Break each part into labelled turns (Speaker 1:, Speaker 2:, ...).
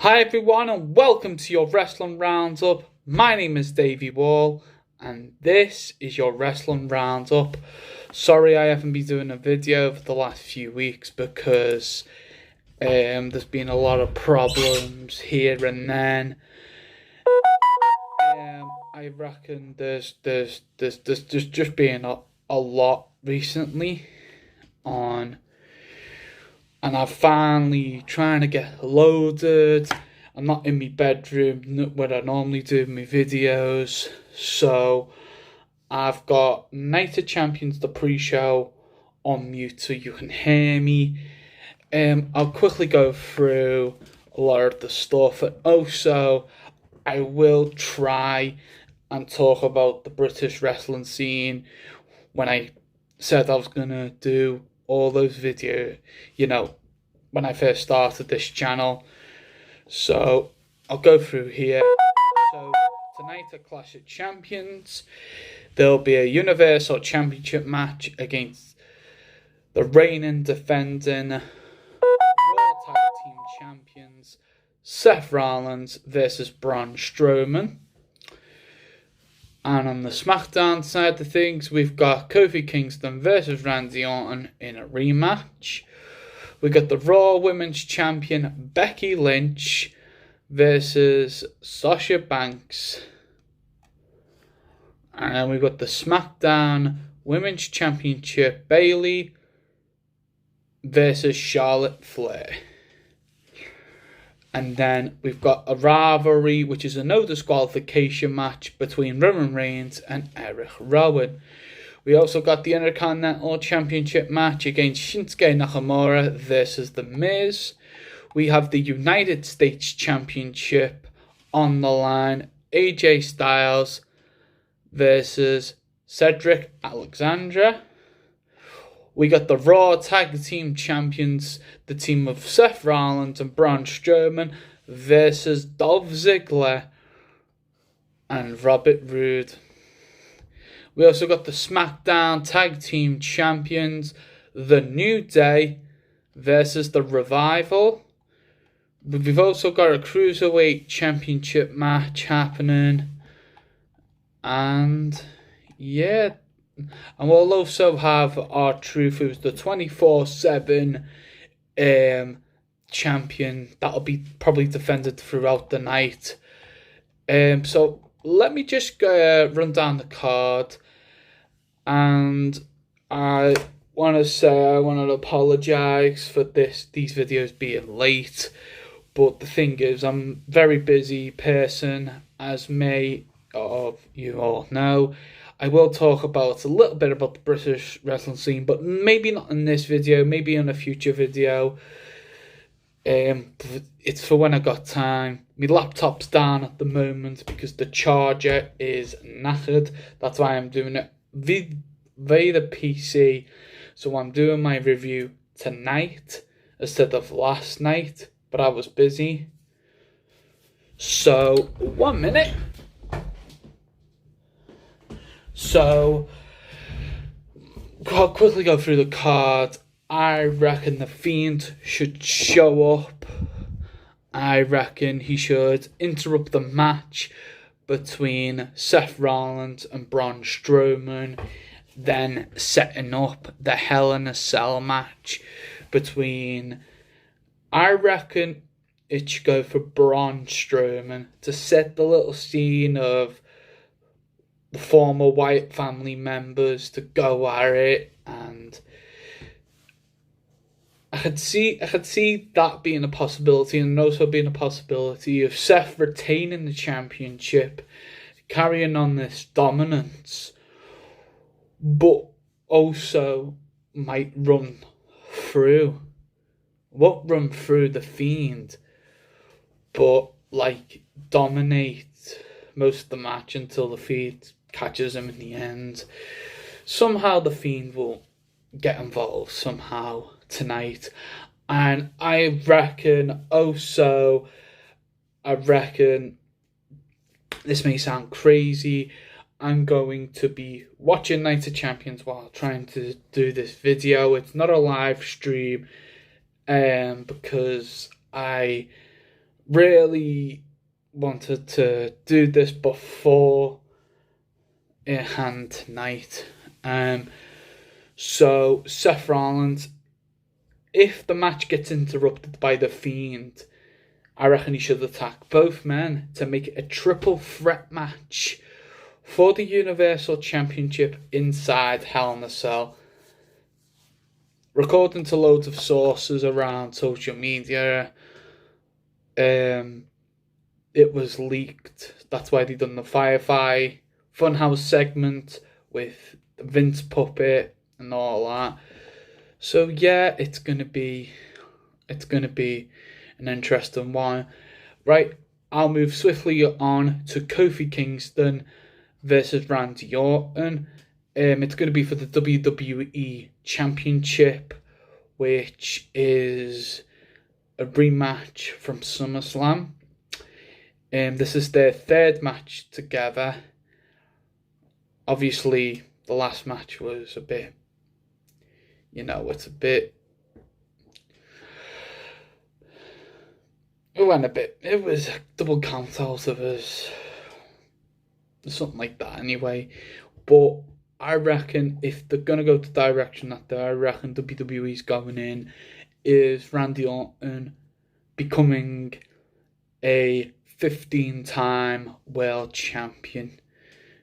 Speaker 1: Hi everyone and welcome to your Wrestling Roundup. My name is Davey Wall and this is your Wrestling Roundup. Sorry I haven't been doing a video for the last few weeks because there's been a lot of problems here and then. I reckon there's just been a lot recently on, and I'm finally trying to get loaded. I'm not in my bedroom where I normally do my videos, so I've got Night of Champions, the pre-show, on mute so you can hear me. I'll quickly go through a lot of the stuff, and also I will try and talk about the British wrestling scene. When I said I was gonna do all those videos, when I first started this channel. So I'll go through here. So tonight at Clash of Champions, there'll be a Universal Championship match against the reigning defending Raw Tag Team Champions Seth Rollins versus Braun Strowman. And on the SmackDown side of things, we've got Kofi Kingston versus Randy Orton in a rematch. We got the Raw Women's Champion Becky Lynch versus Sasha Banks. And we got the SmackDown Women's Championship Bayley versus Charlotte Flair. And then we've got a rivalry, which is a no disqualification match between Roman Reigns and Eric Rowan. We also got the Intercontinental Championship match against Shinsuke Nakamura versus The Miz. We have the United States Championship on the line. AJ Styles versus Cedric Alexander. We got the Raw Tag Team Champions, the team of Seth Rollins and Braun Strowman versus Dolph Ziggler and Robert Roode. We also got the SmackDown Tag Team Champions, The New Day versus The Revival. We've also got a Cruiserweight Championship match happening. And yeah. And we'll also have R-Truth, who's the 24/7 champion. That'll be probably defended throughout the night. So let me just run down the card. And I want to apologise for these videos being late. But the thing is, I'm a very busy person, as many of you all know. I will talk about a little bit about the British wrestling scene, but maybe not in this video, maybe in a future video. It's for when I got time. My laptop's down at the moment because the charger is knackered. That's why I'm doing it via the PC. So I'm doing my review tonight instead of last night, but I was busy. So 1 minute. So, I'll quickly go through the card. I reckon The Fiend should show up. I reckon he should interrupt the match between Seth Rollins and Braun Strowman, then setting up the Hell in a Cell match between... I reckon it should go for Braun Strowman to set the little scene of the former Wyatt family members to go at it, and I could see that being a possibility, and also being a possibility of Seth retaining the championship, carrying on this dominance, but also might won't run through the Fiend, but dominate most of the match until the Fiend catches him in the end. Somehow the Fiend will get involved somehow tonight. And I reckon this may sound crazy, I'm going to be watching Night of Champions while trying to do this video. It's not a live stream because I really wanted to do this before hand tonight. So Seth Rollins, if the match gets interrupted by The Fiend, I reckon he should attack both men to make it a triple threat match for the Universal Championship inside Hell in a Cell. According to loads of sources around social media, it was leaked. That's why they done the Firefly Funhouse segment with the Vince puppet and all that. So yeah, it's gonna be an interesting one. Right, I'll move swiftly on to Kofi Kingston versus Randy Orton. It's going to be for the WWE Championship, which is a rematch from SummerSlam. This is their third match together. Obviously, the last match was a bit, it's a bit. It was a double count out of us. Something like that anyway. But I reckon if they're going to go the direction that I reckon WWE's going in, is Randy Orton becoming a 15-time world champion.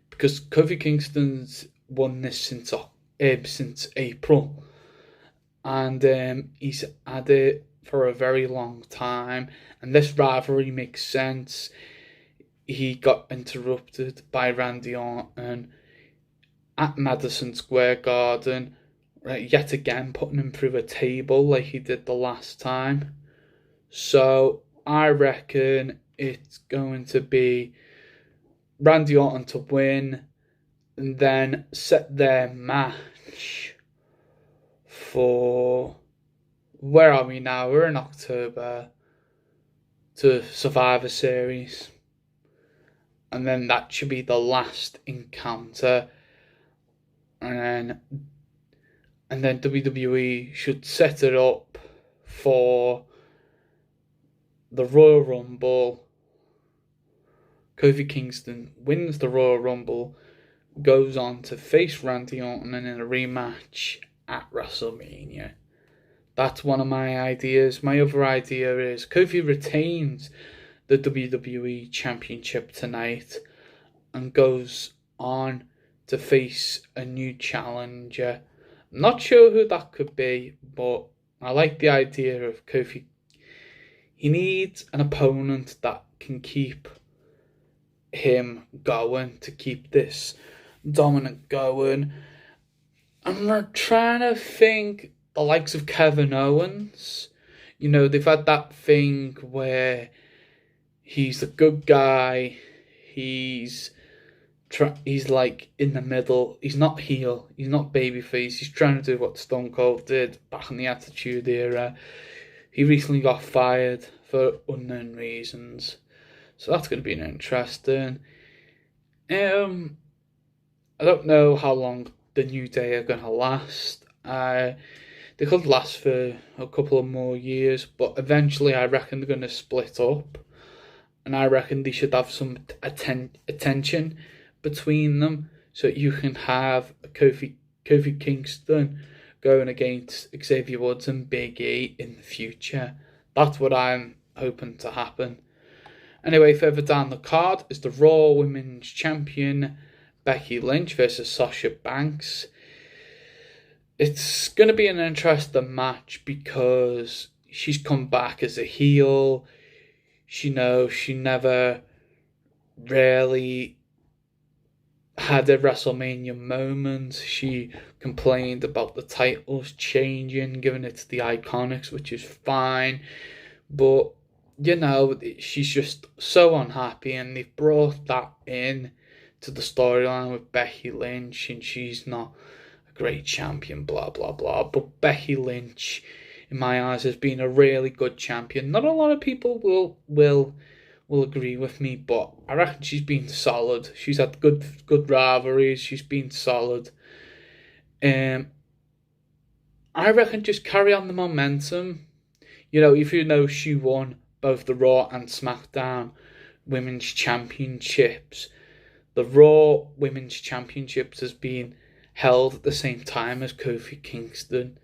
Speaker 1: Because Kofi Kingston's won this since April. And he's had it for a very long time. And this rivalry makes sense. He got interrupted by Randy Orton at Madison Square Garden, right, yet again putting him through a table like he did the last time. So I reckon it's going to be Randy Orton to win and then set their match for, where are we now? We're in October, to Survivor Series. And then that should be the last encounter. And then WWE should set it up for the Royal Rumble. Kofi Kingston wins the Royal Rumble, goes on to face Randy Orton in a rematch at WrestleMania. That's one of my ideas. My other idea is Kofi retains the WWE Championship tonight and goes on to face a new challenger. I'm not sure who that could be, but I like the idea of Kofi. He needs an opponent that can keep him going, to keep this dominant going. I'm trying to think the likes of Kevin Owens. They've had that thing where he's the good guy. He's like in the middle. He's not heel. He's not babyface. He's trying to do what Stone Cold did back in the Attitude Era. He recently got fired for unknown reasons. So that's going to be interesting. I don't know how long the New Day are going to last. They could last for a couple of more years, but eventually I reckon they're going to split up. And I reckon they should have some attention between them, so you can have Kofi Kingston going against Xavier Woods and Big E in the future. That's what I'm hoping to happen. Anyway, further down the card is the Raw Women's Champion Becky Lynch versus Sasha Banks. It's going to be an interesting match because she's come back as a heel. She never really had a WrestleMania moment. She complained about the titles changing, giving it to the Iconics, which is fine. But, she's just so unhappy, and they've brought that in to the storyline with Becky Lynch, and she's not a great champion, blah, blah, blah. But Becky Lynch, in my eyes, has been a really good champion. Not a lot of people will agree with me, but I reckon she's been solid. She's had good rivalries. She's been solid. I reckon just carry on the momentum. If she won both the Raw and SmackDown Women's Championships. The Raw Women's Championships has been held at the same time as Kofi Kingston.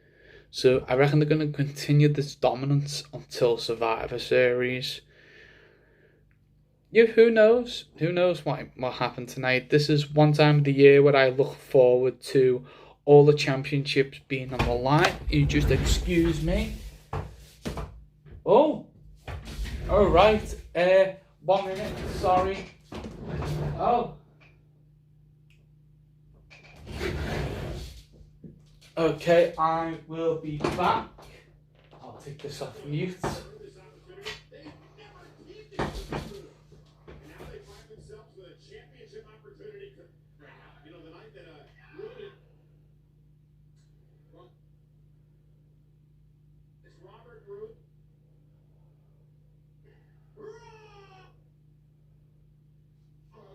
Speaker 1: So I reckon they're going to continue this dominance until Survivor Series. Yeah, who knows? Who knows what happened tonight? This is one time of the year where I look forward to all the championships being on the line. You just excuse me. Oh, all right. 1 minute. Sorry. Oh. Okay, I will be back. I'll take this off mute.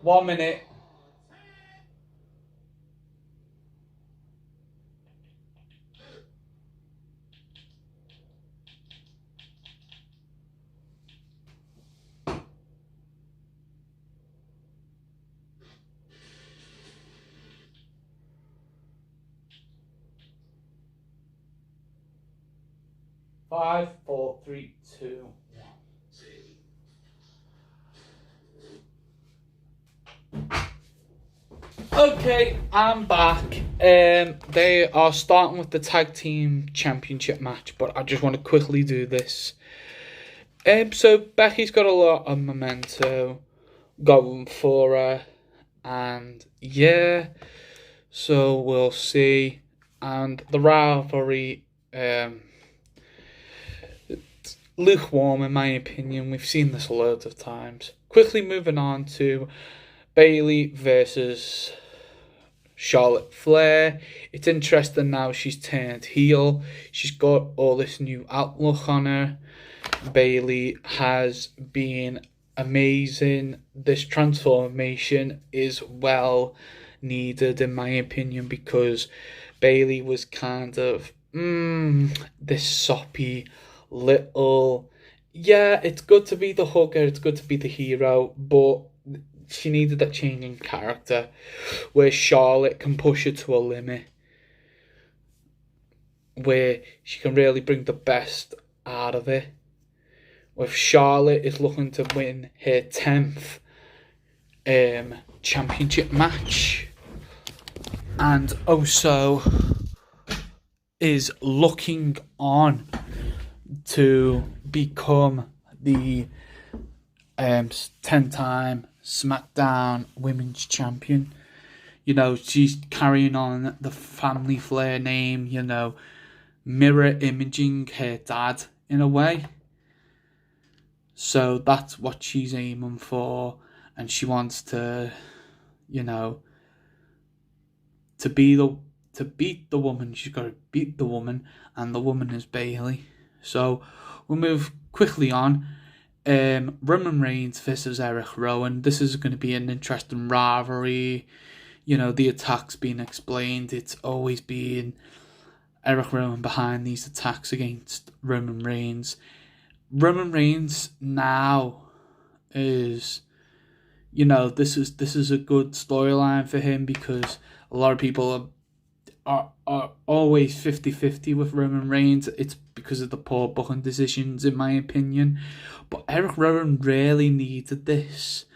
Speaker 1: One minute. Five, 4, 3, 2, 1. Okay, I'm back. They are starting with the tag team championship match, but I just want to quickly do this. So Becky's got a lot of memento going for her, and yeah, so we'll see. And the rivalry, lukewarm in my opinion. We've seen this loads of times. Quickly moving on to Bayley versus Charlotte Flair. It's interesting now she's turned heel. She's got all this new outlook on her. Bayley has been amazing. This transformation is well needed in my opinion, because Bayley was kind of this soppy little, yeah, it's good to be the hugger, it's good to be the hero, but she needed that change in character where Charlotte can push her to a limit, where she can really bring the best out of it. With Charlotte is looking to win her 10th championship match, and also is looking on to become the 10-time SmackDown Women's Champion. You know, she's carrying on the family Flair name, you know, mirror imaging her dad in a way. So that's what she's aiming for, and she wants to, you know, to beat the woman, she's got to beat the woman, and the woman is Bayley. So we'll move quickly on. Roman Reigns versus Eric Rowan. This is going to be an interesting rivalry. You know, the attacks being explained. It's always been Eric Rowan behind these attacks against Roman Reigns. Roman Reigns now is, you know, this is a good storyline for him, because a lot of people are always 50-50 with Roman Reigns. It's because of the poor booking decisions, in my opinion. But Eric Rowan really needed this.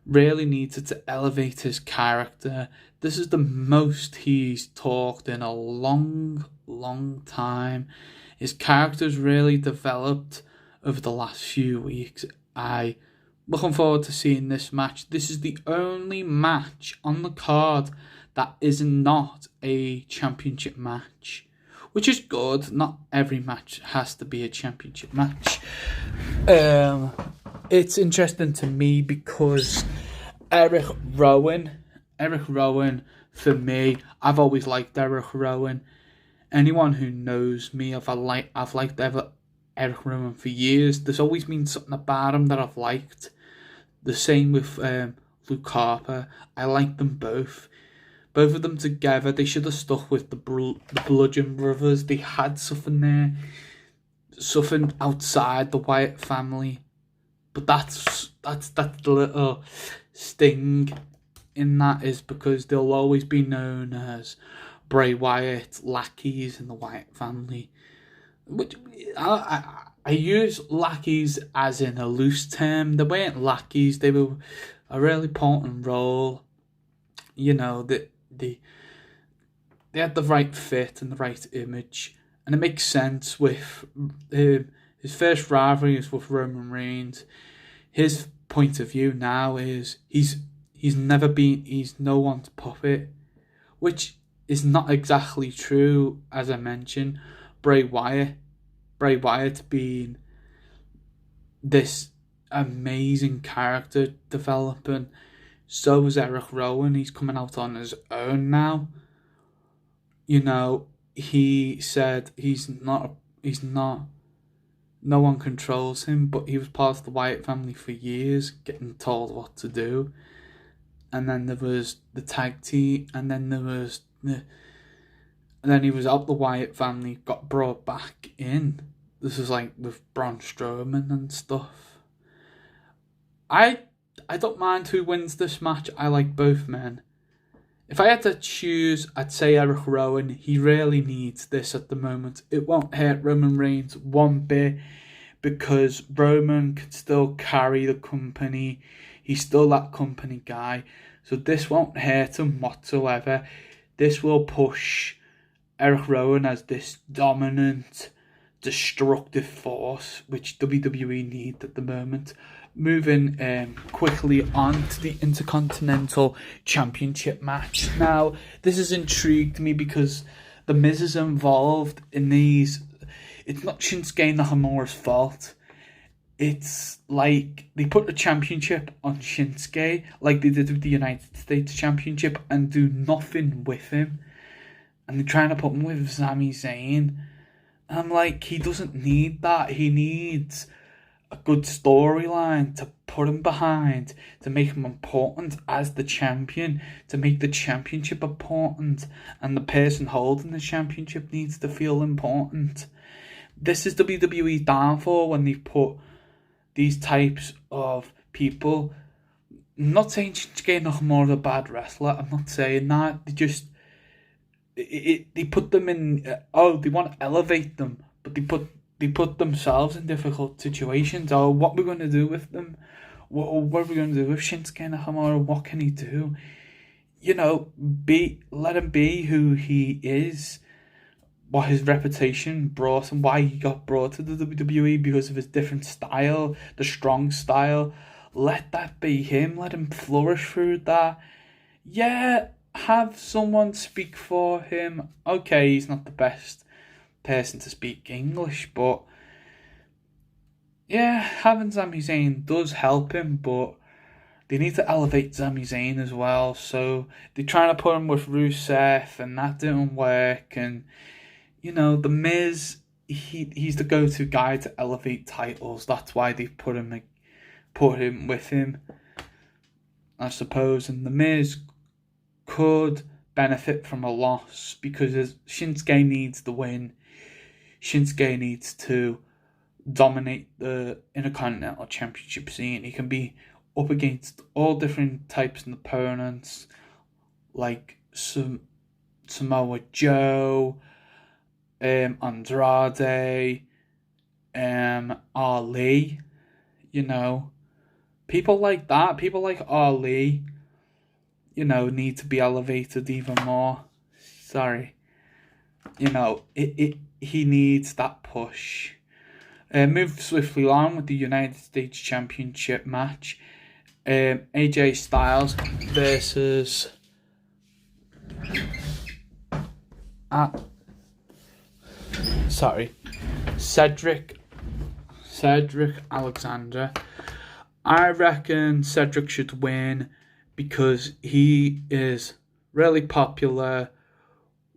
Speaker 1: Really needed to elevate his character. This is the most he's talked in a long, long time. His character's really developed over the last few weeks. I looking forward to seeing this match. This is the only match on the card that is not a championship match, which is good. Not every match has to be a championship match. It's interesting to me because Eric Rowan, for me, I've always liked Eric Rowan. Anyone who knows me, I've liked Eric Rowan for years. There's always been something about him that I've liked. The same with Luke Harper. I like them both. Both of them together, they should have stuck with the Bludgeon Brothers. They had something there. something outside the Wyatt family, but that's the little sting in that, is because they'll always be known as Bray Wyatt lackeys in the Wyatt family. Which I use lackeys as in a loose term. They weren't lackeys; they were a really important role. You know, they had the right fit and the right image, and it makes sense with his first rivalry is with Roman Reigns. His point of view now is he's no one's puppet, which is not exactly true. As I mentioned, Bray Wyatt being this amazing character developing. So is Eric Rowan. He's coming out on his own now. You know, he said he's not, no one controls him, but he was part of the Wyatt family for years, getting told what to do. And then there was the tag team, and then he was out the Wyatt family, got brought back in. This is like with Braun Strowman and stuff. I don't mind who wins this match. I like both men. If I had to choose, I'd say Eric Rowan. He really needs this at the moment. It won't hurt Roman Reigns one bit, because Roman can still carry the company. He's still that company guy. So this won't hurt him whatsoever. This will push Eric Rowan as this dominant, destructive force, which WWE need at the moment. Moving quickly on to the Intercontinental Championship match. Now, this has intrigued me because The Miz is involved in these. It's not Shinsuke Nakamura's fault. It's like they put the championship on Shinsuke, like they did with the United States Championship, and do nothing with him. And they're trying to put him with Sami Zayn. And I'm like, he doesn't need that. He needs a good storyline to put him behind, to make him important as the champion, to make the championship important, and the person holding the championship needs to feel important. This is WWE downfall when they put these types of people. I'm not saying Shinsuke Nakamura is a bad wrestler, I'm not saying that. They put them in, they want to elevate them, but they put themselves in difficult situations. Oh, what we're going to do with them? What are we going to do with Shinsuke Nakamura? What can he do? You know, let him be who he is, what his reputation brought him, why he got brought to the WWE, because of his different style, the strong style. Let that be him. Let him flourish through that. Yeah, have someone speak for him. Okay, he's not the best person to speak English, but yeah, having Sami Zayn does help him, but they need to elevate Sami Zayn as well. So they're trying to put him with Rusev, and that didn't work. And you know, The Miz, he's the go-to guy to elevate titles. That's why they put him with him, I suppose. And The Miz could benefit from a loss, because Shinsuke needs the win. Shinsuke needs to dominate the Intercontinental Championship scene. He can be up against all different types of opponents, like Samoa Joe, Andrade, Ali. You know, people like that. People like Ali, you know, need to be elevated even more. Sorry. You know, he needs that push. Move swiftly on with the United States Championship match. AJ Styles versus Cedric Alexander. I reckon Cedric should win because he is really popular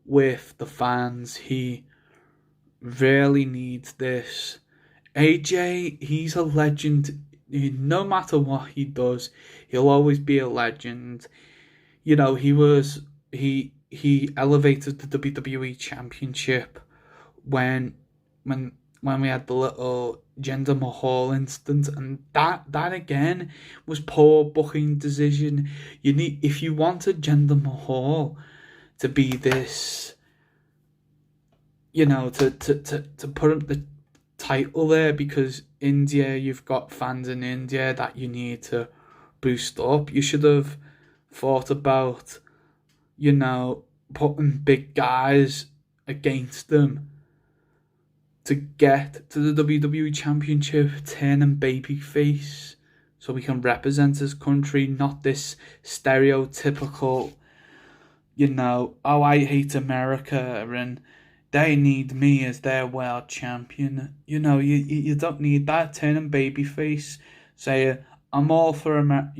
Speaker 1: with the fans. He really needs this. AJ, he's a legend. No matter what he does, he'll always be a legend. You know, he elevated the WWE Championship when when we had the little Jinder Mahal incident, and that again was poor booking decision. If you wanted Jinder Mahal to be this, to put up the title there, because India, you've got fans in India that you need to boost up. You should have thought about, putting big guys against them to get to the WWE Championship, turning babyface, so we can represent his country, not this stereotypical, oh, I hate America and they need me as their world champion. You don't need that. Turning babyface, say, I'm all for America.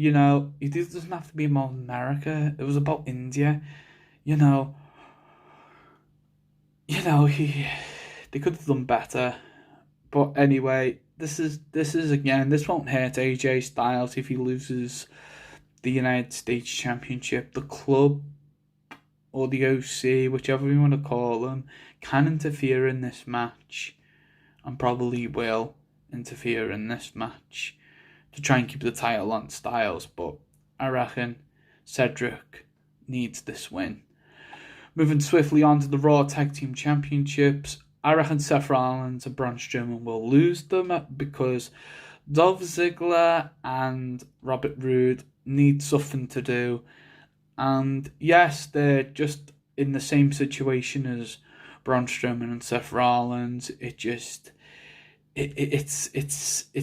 Speaker 1: It doesn't have to be about America. It was about India. They could have done better. But anyway, this is again, this won't hurt AJ Styles if he loses the United States Championship. The club or the OC, whichever you want to call them, can interfere in this match, and probably will interfere in this match to try and keep the title on Styles. But I reckon Cedric needs this win. Moving swiftly on to the Raw Tag Team Championships, I reckon Seth Rollins and Braun Strowman will lose them because Dolph Ziggler and Robert Roode need something to do. And yes, they're just in the same situation as Braun Strowman and Seth Rollins. It's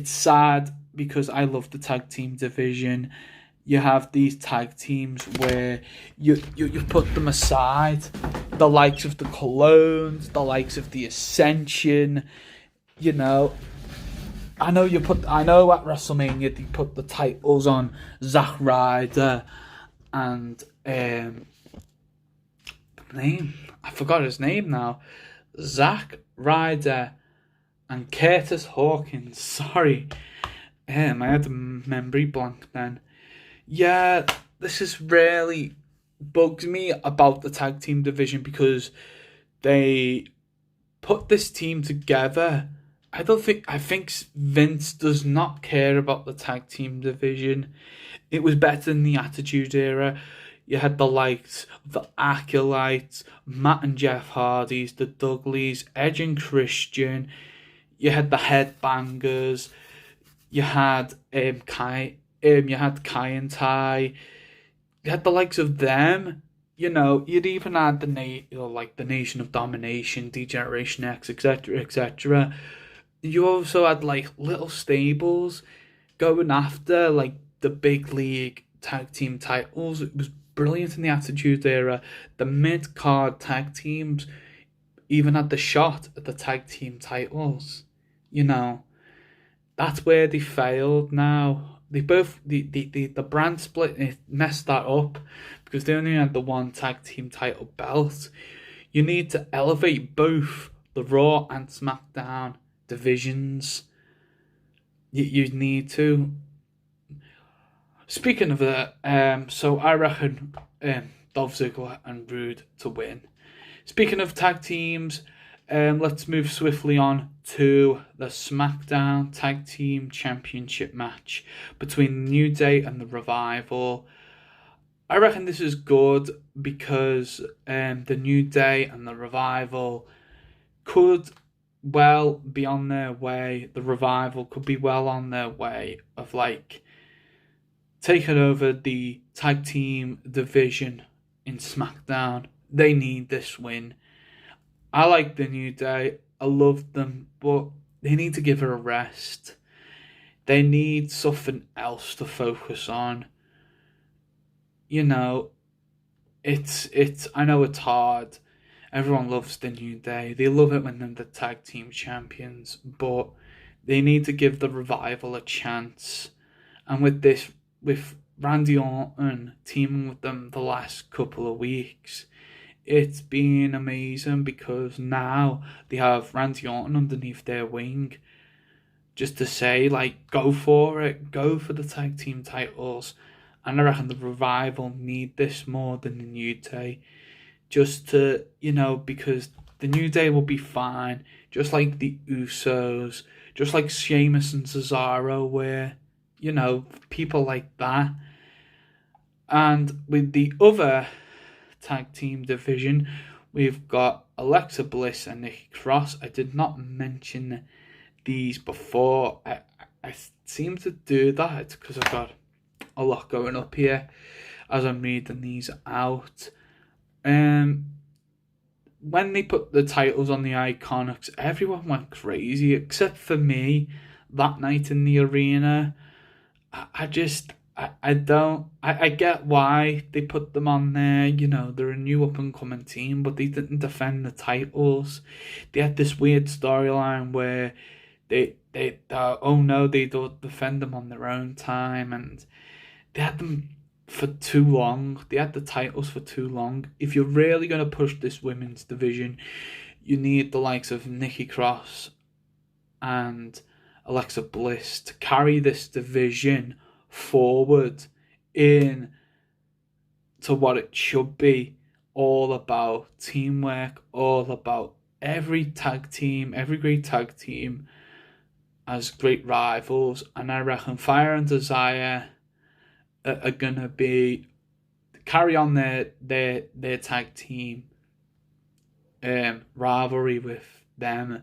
Speaker 1: sad because I love the tag team division. You have these tag teams where you put them aside, the likes of the Colognes, the likes of the Ascension. I know at WrestleMania they put the titles on Zack Ryder and I forgot his name now. Zack Ryder and Curtis Hawkins. Sorry, I had a memory blank then. Yeah, this is really bugs me about the tag team division because they put this team together. I think Vince does not care about the tag team division. It was better in the Attitude Era. You had the likes of the Acolytes, Matt and Jeff Hardys, the Dudleys, Edge and Christian. You had the Headbangers. You had Kai and Ty. You had the likes of them. You'd even had the Nation of Domination, D-Generation X, etc., etc. You also had little stables going after the big league tag team titles. It was brilliant in the Attitude Era. The mid-card tag teams even had the shot at the tag team titles. That's where they failed now. They both the brand split, it messed that up because they only had the one tag team title belt. You need to elevate both the Raw and SmackDown divisions. You need to. Speaking of that, so I reckon Dolph Ziggler and Roode to win. Speaking of tag teams, let's move swiftly on to the SmackDown Tag Team Championship match between the New Day and the Revival. I reckon this is good because the New Day and the Revival could well be on their way. The Revival could be well on their way of taking over the tag team division in SmackDown. They need this win. I like the New Day. I love them, but they need to give her a rest. They need something else to focus on. It's I know it's hard. Everyone loves the New Day. They love it when they're the tag team champions, but they need to give the Revival a chance. And with Randy Orton teaming with them the last couple of weeks, it's been amazing because now they have Randy Orton underneath their wing just to say, go for it, go for the tag team titles. And I reckon the Revival need this more than the New Day. Just to, because the New Day will be fine just like the Usos, just like Sheamus and Cesaro were, people like that. And with the other tag team division, we've got Alexa Bliss and Nikki Cross. I did not mention these before. I seem to do that because I've got a lot going up here as I'm reading these out. When they put the titles on the Iconics, everyone went crazy except for me that night in the arena. I get why they put them on there. They're a new up and coming team, but they didn't defend the titles. They had this weird storyline where they don't defend them on their own time, and they had them for too long. They had the titles for too long. If you're really going to push this women's division, you need the likes of Nikki Cross and Alexa Bliss to carry this division forward in to what it should be, all about teamwork, all about every great tag team as great rivals. And I reckon Fire and Desire are gonna be carry on their tag team rivalry with them,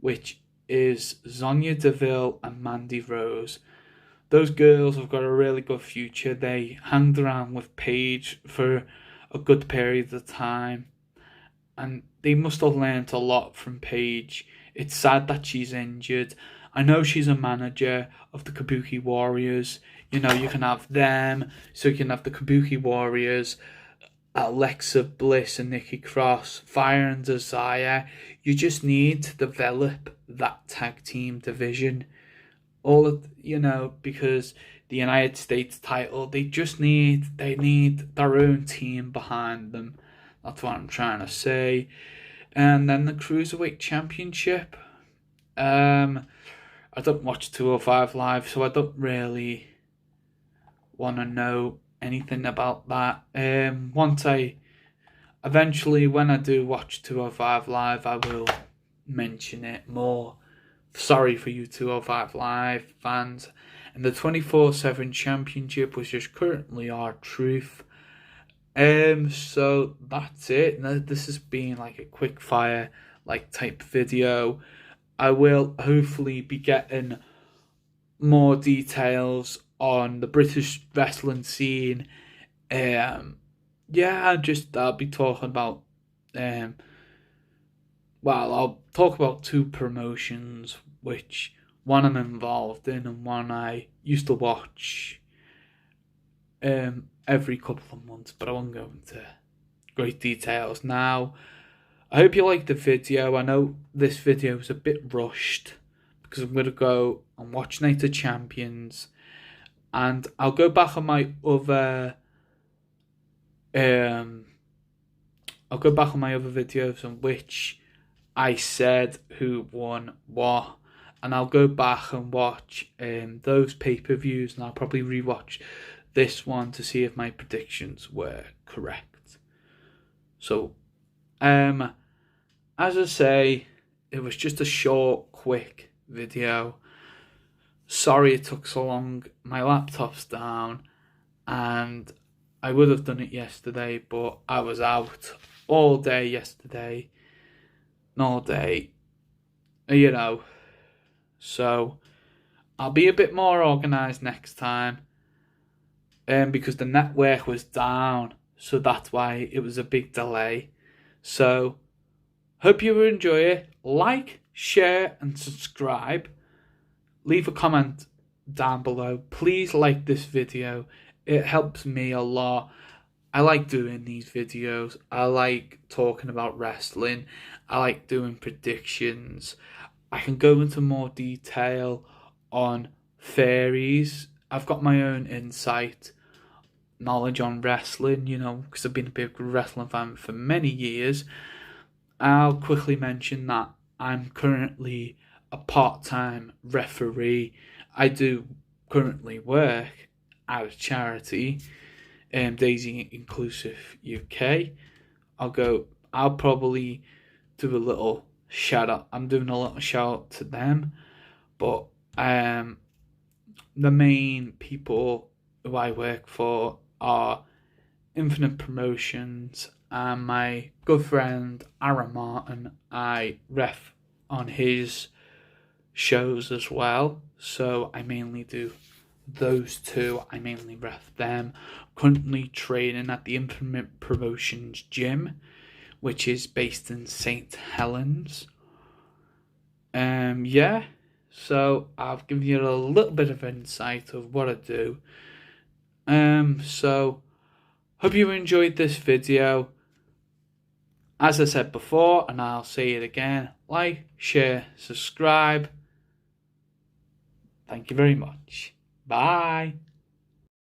Speaker 1: which is Sonya Deville and Mandy Rose. Those girls have got a really good future. They hanged around with Paige for a good period of time, and they must have learned a lot from Paige. It's sad that she's injured. I know she's a manager of the Kabuki Warriors. You can have them, so you can have the Kabuki Warriors, Alexa Bliss and Nikki Cross, Fire and Desire. You just need to develop that tag team division. Because the United States title, they need their own team behind them. That's what I'm trying to say. And then the Cruiserweight Championship. I don't watch 205 Live, so I don't really want to know anything about that. Eventually, when I do watch 205 Live, I will mention it more. Sorry for you 205 Live fans. And the 24/7 Championship, which is currently R-Truth. So that's it. Now, this has been like a quick fire type video. I will hopefully be getting more details on the British wrestling scene. I'll be talking about I'll talk about two promotions, which one I'm involved in and one I used to watch every couple of months, but I won't go into great details now. I hope you liked the video. I know this video was a bit rushed because I'm going to go and watch Night of Champions, and I'll go back on my other videos on which I said who won what, and I'll go back and watch those pay-per-views, and I'll probably rewatch this one to see if my predictions were correct. So, as I say, it was just a short, quick video. Sorry it took so long. My laptop's down, and I would have done it yesterday, but I was out all day yesterday. All day, so I'll be a bit more organised next time, because the network was down, so that's why it was a big delay. So hope you enjoy it. Like, share and subscribe. Leave a comment down below. Please like this video. It helps me a lot. I like doing these videos. I like talking about wrestling. I like doing predictions. I can go into more detail on theories. I've got my own insight, knowledge on wrestling, because I've been a big wrestling fan for many years. I'll quickly mention that I'm currently a part-time referee. I do currently work at a charity, Daisy Inclusive UK. I'll probably do a little shout out. I'm doing a little shout out to them, but the main people who I work for are Infinite Promotions and my good friend Aaron Martin. I ref on his shows as well, so I mainly do those two. I mainly ref them. Currently training at the Infinite Promotions gym, which is based in St. Helens. Yeah, so I've given you a little bit of insight of what I do. So hope you enjoyed this video. As I said before, and I'll say it again, like, share, subscribe. Thank you very much. Bye.